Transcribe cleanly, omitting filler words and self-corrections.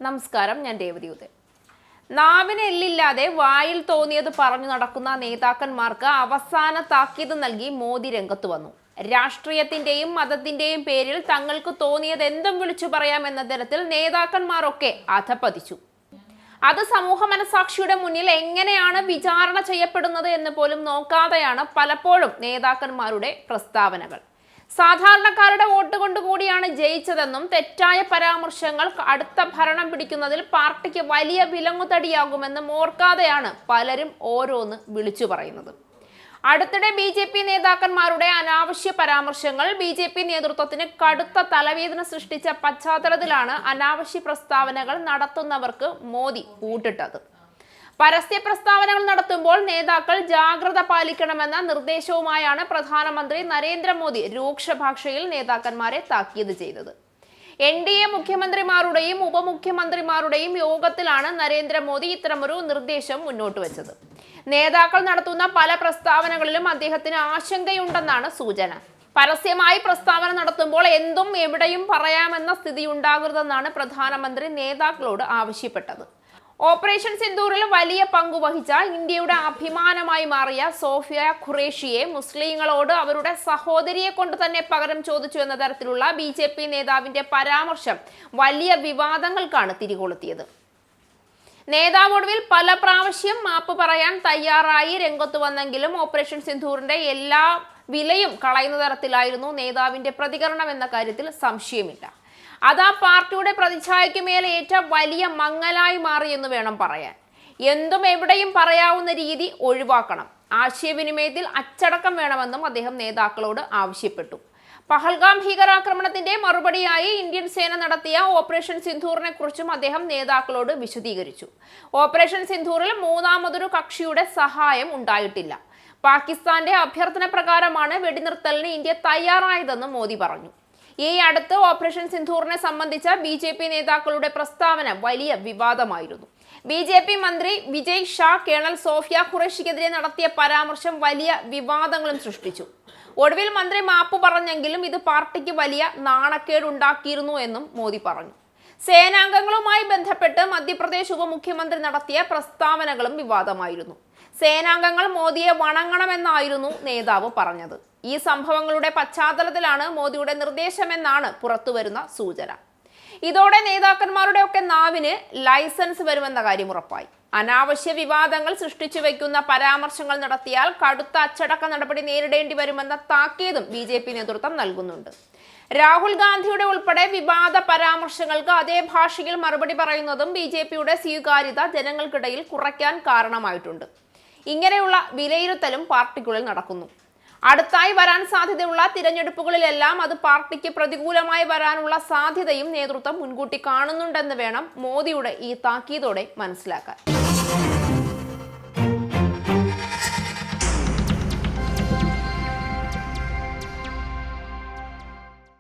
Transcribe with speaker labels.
Speaker 1: നമസ്കാരം, ഞാൻ രേവതി ഉദയൻ. നാവിന് എല്ലില്ലാതെ വായിൽ തോന്നിയത് പറഞ്ഞു നടക്കുന്ന നേതാക്കന്മാർക്ക് അവസാന താക്കീത് നൽകി മോദി രംഗത്ത് വന്നു. രാഷ്ട്രീയത്തിന്റെയും മതത്തിന്റെയും പേരിൽ തങ്ങൾക്ക് തോന്നിയത് എന്തും വിളിച്ചു പറയാമെന്ന തരത്തിൽ നേതാക്കന്മാരൊക്കെ അധപതിച്ചു. അത് സമൂഹ മനസാക്ഷിയുടെ മുന്നിൽ എങ്ങനെയാണ് വിചാരണ ചെയ്യപ്പെടുന്നത് എന്ന് പോലും നോക്കാതെയാണ് പലപ്പോഴും നേതാക്കന്മാരുടെ പ്രസ്താവനകൾ. സാധാരണക്കാരുടെ വോട്ട് കൊണ്ടുകൂടിയാണ് ജയിച്ചതെന്നും തെറ്റായ പരാമർശങ്ങൾ അടുത്ത ഭരണം പിടിക്കുന്നതിൽ പാർട്ടിക്ക് വലിയ വിലങ്ങുതടിയാകുമെന്നും ഓർക്കാതെയാണ് പലരും ഓരോന്ന് വിളിച്ചു പറയുന്നത്. അടുത്തിടെ BJP നേതാക്കന്മാരുടെ അനാവശ്യ പരാമർശങ്ങൾ BJP നേതൃത്വത്തിന് കടുത്ത തലവേദന സൃഷ്ടിച്ച പശ്ചാത്തലത്തിലാണ് അനാവശ്യ പ്രസ്താവനകൾ നടത്തുന്നവർക്ക് മോദി കൂട്ടിട്ടത്. പരസ്യ പ്രസ്താവനകൾ നടത്തുമ്പോൾ നേതാക്കൾ ജാഗ്രത പാലിക്കണമെന്ന നിർദ്ദേശവുമായാണ് പ്രധാനമന്ത്രി നരേന്ദ്രമോദി രൂക്ഷ ഭാഷയിൽ നേതാക്കന്മാരെ താക്കീത് ചെയ്തത്. NDA മുഖ്യമന്ത്രിമാരുടെയും ഉപമുഖ്യമന്ത്രിമാരുടെയും യോഗത്തിലാണ് നരേന്ദ്രമോദി ഇത്തരമൊരു നിർദ്ദേശം മുന്നോട്ട് വെച്ചത്. നേതാക്കൾ നടത്തുന്ന പല പ്രസ്താവനകളിലും അദ്ദേഹത്തിന് ആശങ്കയുണ്ടെന്നാണ് സൂചന. പരസ്യമായി പ്രസ്താവന നടത്തുമ്പോൾ എന്തും എവിടെയും പറയാമെന്ന സ്ഥിതി ഉണ്ടാകരുതെന്നാണ് പ്രധാനമന്ത്രി നേതാക്കളോട് ആവശ്യപ്പെട്ടത്. ഓപ്പറേഷൻ സിന്ദൂറിൽ വലിയ പങ്കുവഹിച്ച ഇന്ത്യയുടെ അഭിമാനമായി മാറിയ സോഫിയ ഖുറേഷിയെ മുസ്ലിങ്ങളോട് അവരുടെ സഹോദരിയെ കൊണ്ട് തന്നെ പകരം ചോദിച്ചു എന്ന തരത്തിലുള്ള BJP നേതാവിന്റെ പരാമർശം വലിയ വിവാദങ്ങൾക്കാണ് തിരികൊളുത്തിയത്. നേതാവ് ഒടുവിൽ പല പ്രാവശ്യം മാപ്പ് പറയാൻ തയ്യാറായി രംഗത്ത് വന്നെങ്കിലും ഓപ്പറേഷൻ സിന്ദൂറിന്റെ എല്ലാ വിലയും കളയുന്ന തരത്തിലായിരുന്നു നേതാവിന്റെ പ്രതികരണം എന്ന കാര്യത്തിൽ സംശയമില്ല. അതാ പാർട്ടിയുടെ പ്രതിച്ഛായയ്ക്ക് മേലെ ഏറ്റ വലിയ മങ്ങലായി മാറിയെന്ന് വേണം പറയാൻ. എന്തും എവിടെയും പറയാവുന്ന രീതി ഒഴിവാക്കണം, ആശയവിനിമയത്തിൽ അച്ചടക്കം വേണമെന്നും അദ്ദേഹം നേതാക്കളോട് ആവശ്യപ്പെട്ടു. പഹൽഗാം ഭീകരാക്രമണത്തിന്റെ മറുപടിയായി ഇന്ത്യൻ സേന നടത്തിയ ഓപ്പറേഷൻ സിന്ദൂറിനെ കുറിച്ചും അദ്ദേഹം നേതാക്കളോട് വിശദീകരിച്ചു. ഓപ്പറേഷൻ സിന്ദൂറിൽ മൂന്നാമതൊരു കക്ഷിയുടെ സഹായം ഉണ്ടായിട്ടില്ല. പാകിസ്ഥാന്റെ അഭ്യർത്ഥന പ്രകാരമാണ് വെടിനിർത്തലിന് ഇന്ത്യ തയ്യാറായതെന്ന് മോദി പറഞ്ഞു. ഈ അടുത്ത് ഓപ്പറേഷൻ സിന്ദൂറിനെ സംബന്ധിച്ച BJP നേതാക്കളുടെ പ്രസ്താവന വലിയ വിവാദമായിരുന്നു. BJP മന്ത്രി വിജയ് ഷാ കേണൽ സോഫിയ ഖുറേഷിക്കെതിരെ നടത്തിയ പരാമർശം വലിയ വിവാദങ്ങളും സൃഷ്ടിച്ചു. ഒടുവിൽ മന്ത്രി മാപ്പ് പറഞ്ഞെങ്കിലും ഇത് പാർട്ടിക്ക് വലിയ നാണക്കേടുണ്ടാക്കിയിരുന്നു എന്നും മോദി പറഞ്ഞു. സേനാംഗങ്ങളുമായി ബന്ധപ്പെട്ട് മധ്യപ്രദേശ് ഉപമുഖ്യമന്ത്രി നടത്തിയ പ്രസ്താവനകളും വിവാദമായിരുന്നു. സേനാംഗങ്ങൾ മോദിയെ വണങ്ങണമെന്നായിരുന്നു നേതാവ് പറഞ്ഞത്. ഈ സംഭവങ്ങളുടെ പശ്ചാത്തലത്തിലാണ് മോദിയുടെ നിർദ്ദേശമെന്നാണ് പുറത്തുവരുന്ന സൂചന. ഇതോടെ നേതാക്കന്മാരുടെ ഒക്കെ നാവിന് ലൈസൻസ് വരുമെന്ന കാര്യം ഉറപ്പായി. അനാവശ്യ വിവാദങ്ങൾ സൃഷ്ടിച്ചു വയ്ക്കുന്ന പരാമർശങ്ങൾ നടത്തിയാൽ കടുത്ത അച്ചടക്ക നടപടി നേരിടേണ്ടി വരുമെന്ന താക്കീതും BJP നേതൃത്വം നൽകുന്നുണ്ട്. രാഹുൽ ഗാന്ധിയുടെ ഉൾപ്പെടെ വിവാദ പരാമർശങ്ങൾക്ക് അതേ ഭാഷയിൽ മറുപടി പറയുന്നതും BJPയുടെ സ്വീകാര്യത ജനങ്ങൾക്കിടയിൽ കുറയ്ക്കാൻ കാരണമായിട്ടുണ്ട്. ഇങ്ങനെയുള്ള വിലയിരുത്തലും പാർട്ടിക്കുള്ളിൽ നടക്കുന്നു. അടുത്തായി വരാൻ സാധ്യതയുള്ള തിരഞ്ഞെടുപ്പുകളിലെല്ലാം അത് പാർട്ടിക്ക് പ്രതികൂലമായി വരാനുള്ള സാധ്യതയും നേതൃത്വം മുൻകൂട്ടി കാണുന്നുണ്ടെന്ന് വേണം മോദിയുടെ ഈ താക്കീതോടെ മനസ്സിലാക്കാൻ.